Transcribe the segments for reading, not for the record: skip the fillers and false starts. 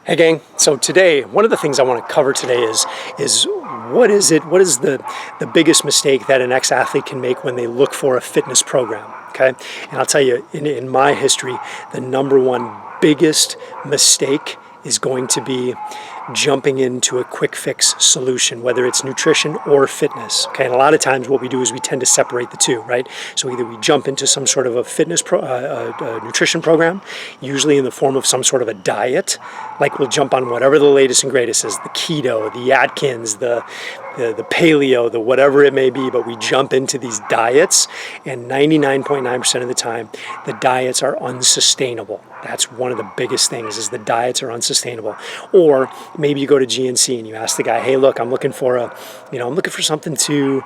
Hey gang, so today, one of the things I want to cover today is what is the biggest mistake that an ex-athlete can make when they look for a fitness program, okay? And I'll tell you, in my history, the number one biggest mistake is going to be jumping into a quick fix solution, whether it's nutrition or fitness. Okay, and a lot of times what we do is we tend to separate the two, right? So either we jump into some sort of a nutrition program, usually in the form of some sort of a diet, like we'll jump on whatever the latest and greatest is, the keto, the Atkins, the paleo, the whatever it may be, but we jump into these diets, and 99.9% of the time, the diets are unsustainable. That's one of the biggest things, is the diets are unsustainable. Or maybe you go to GNC and you ask the guy, hey, look, I'm looking for something to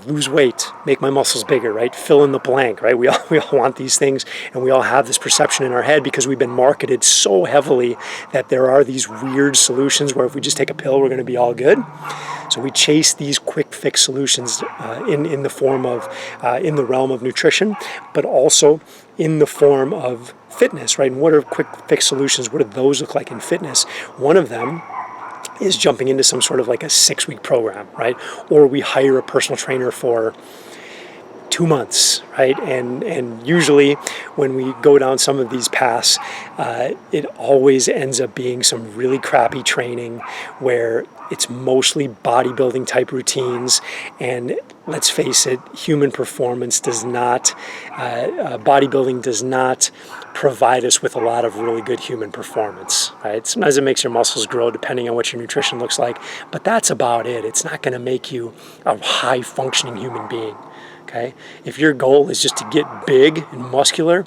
lose weight, make my muscles bigger, right? Fill in the blank, right? We all want these things, and we all have this perception in our head because we've been marketed so heavily that there are these weird solutions where if we just take a pill, we're going to be all good. So we chase these quick fix solutions in the form of, in the realm of nutrition, but also in the form of fitness, right? And what are quick fix solutions? What do those look like in fitness? One of them is jumping into some sort of like a 6-week program, right? Or we hire a personal trainer for 2 months, right? And usually when we go down some of these paths, it always ends up being some really crappy training where it's mostly bodybuilding type routines. And let's face it, human performance does not, bodybuilding does not provide us with a lot of really good human performance, right? Sometimes it makes your muscles grow depending on what your nutrition looks like, but that's about it. It's not going to make you a high functioning human being. Okay, if your goal is just to get big and muscular,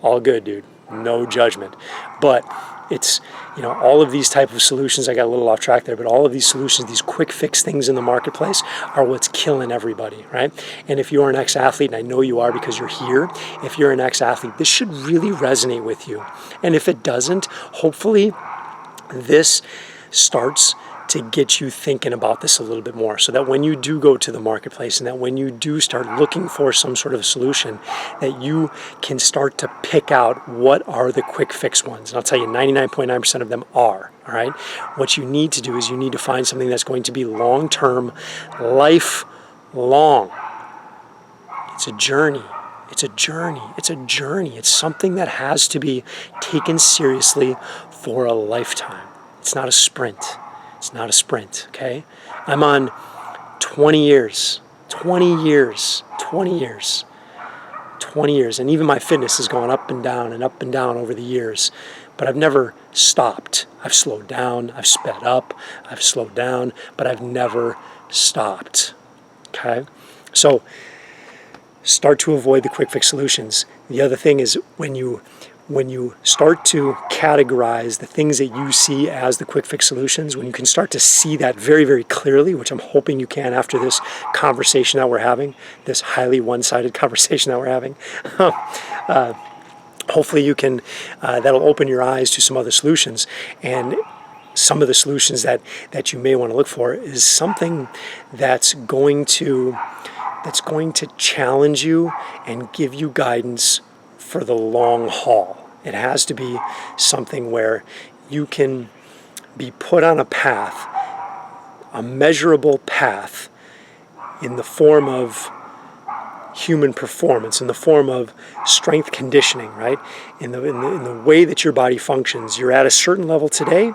all good, dude. No judgment. But it's, all of these type of solutions, I got a little off track there, but all of these solutions, these quick fix things in the marketplace are what's killing everybody, right? And if you're an ex-athlete, and I know you are because you're here, if you're an ex-athlete, this should really resonate with you. And if it doesn't, hopefully this starts to get you thinking about this a little bit more, so that when you do go to the marketplace and that when you do start looking for some sort of solution, that you can start to pick out what are the quick fix ones. And I'll tell you, 99.9% of them are, all right? What you need to do is you need to find something that's going to be long-term, lifelong. It's a journey. It's a journey. It's a journey. It's something that has to be taken seriously for a lifetime. It's not a sprint. It's not a sprint, okay? I'm on 20 years, and even my fitness has gone up and down over the years, but I've never stopped. I've slowed down, I've sped up, I've slowed down, but I've never stopped, okay? So start to avoid the quick fix solutions. The other thing is when you start to categorize the things that you see as the quick fix solutions, when you can start to see that very, very clearly, which I'm hoping you can after this conversation that we're having, this highly one-sided conversation that we're having, hopefully you can, that'll open your eyes to some other solutions. And some of the solutions that you may want to look for is something that's going to challenge you and give you guidance for the long haul. It has to be something where you can be put on a path, a measurable path, in the form of human performance, in the form of strength conditioning, right? In the way that your body functions. You're at a certain level today,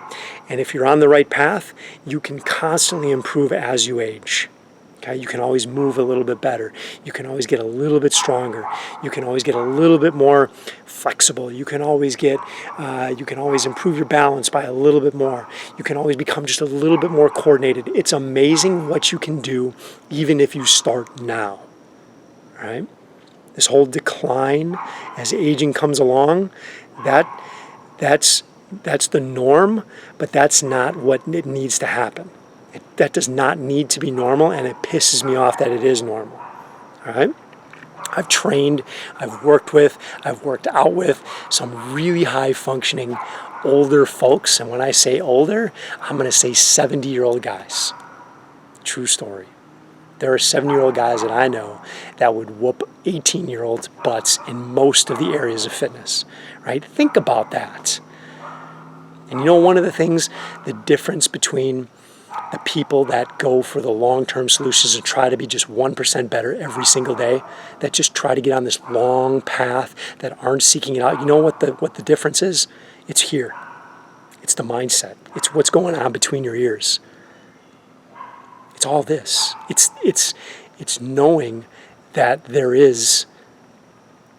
and if you're on the right path, you can constantly improve as you age. Okay, you can always move a little bit better. You can always get a little bit stronger. You can always get a little bit more flexible. You can always improve your balance by a little bit more. You can always become just a little bit more coordinated. It's amazing what you can do even if you start now, right? This whole decline as aging comes along, that's the norm, but that's not what it needs to happen. That does not need to be normal, and it pisses me off that it is normal, all right? I've trained, I've worked out with some really high-functioning older folks, and when I say older, I'm going to say 70-year-old guys. True story. There are 7-year-old guys that I know that would whoop 18-year-olds' butts in most of the areas of fitness, right? Think about that. And you know, one of the things, the difference between the people that go for the long-term solutions and try to be just 1% better every single day, that just try to get on this long path, that aren't seeking it out, you know what the difference is? It's here. It's the mindset. It's what's going on between your ears. It's all this. It's knowing that there is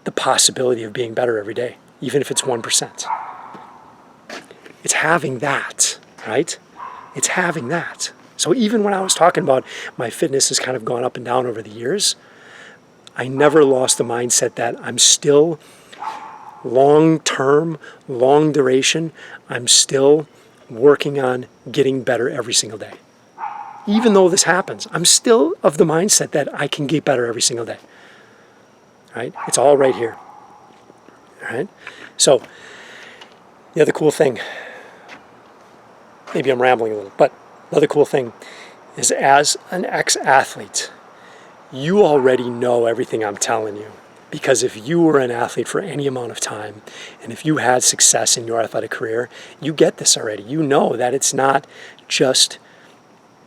the possibility of being better every day, even if it's 1%. It's having that, right? It's having that. So even when I was talking about my fitness has kind of gone up and down over the years, I never lost the mindset that I'm still long-term, long duration, I'm still working on getting better every single day. Even though this happens, I'm still of the mindset that I can get better every single day. Right? It's all right here. All right? So the other cool thing, maybe I'm rambling a little, but another cool thing is, as an ex-athlete, you already know everything I'm telling you. Because if you were an athlete for any amount of time, and if you had success in your athletic career, you get this already. You know that it's not just,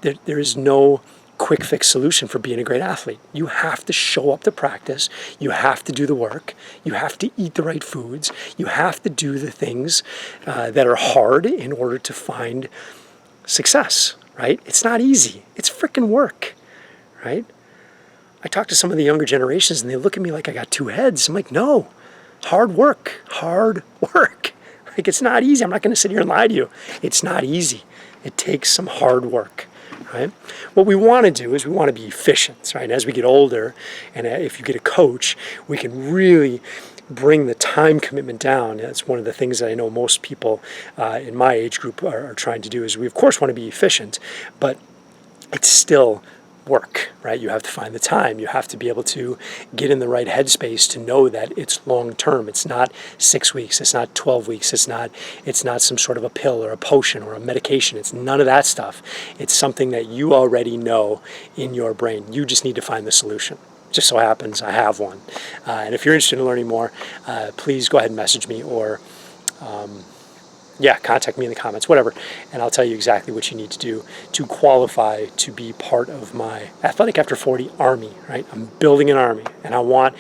there is no quick fix solution for being a great athlete. You have to show up to practice. You have to do the work. You have to eat the right foods. You have to do the things that are hard in order to find success, right? It's not easy. It's freaking work, right? I talk to some of the younger generations and they look at me like I got two heads. I'm like, no, hard work. Like, it's not easy. I'm not going to sit here and lie to you. It's not easy. It takes some hard work. Right? What we want to do is we want to be efficient, right? And as we get older, and if you get a coach, we can really bring the time commitment down. That's one of the things that I know most people in my age group are trying to do, is we of course want to be efficient, but it's still work, right? You have to find the time. You have to be able to get in the right headspace to know that it's long term. It's not 6 weeks. It's not 12 weeks. It's not some sort of a pill or a potion or a medication. It's none of that stuff. It's something that you already know in your brain. You just need to find the solution. Just so happens I have one. And if you're interested in learning more, please go ahead and message me, or contact me in the comments, whatever, and I'll tell you exactly what you need to do to qualify to be part of my Athletic After 40 army, right? I'm building an army, and I want,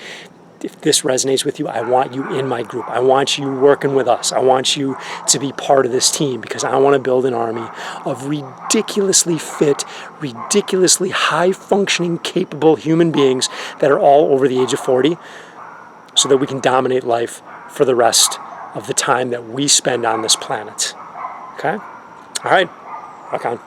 if this resonates with you, I want you in my group. I want you working with us. I want you to be part of this team, because I want to build an army of ridiculously fit, ridiculously high-functioning, capable human beings that are all over the age of 40, so that we can dominate life for the rest of the time that we spend on this planet. Okay? All right. Rock on.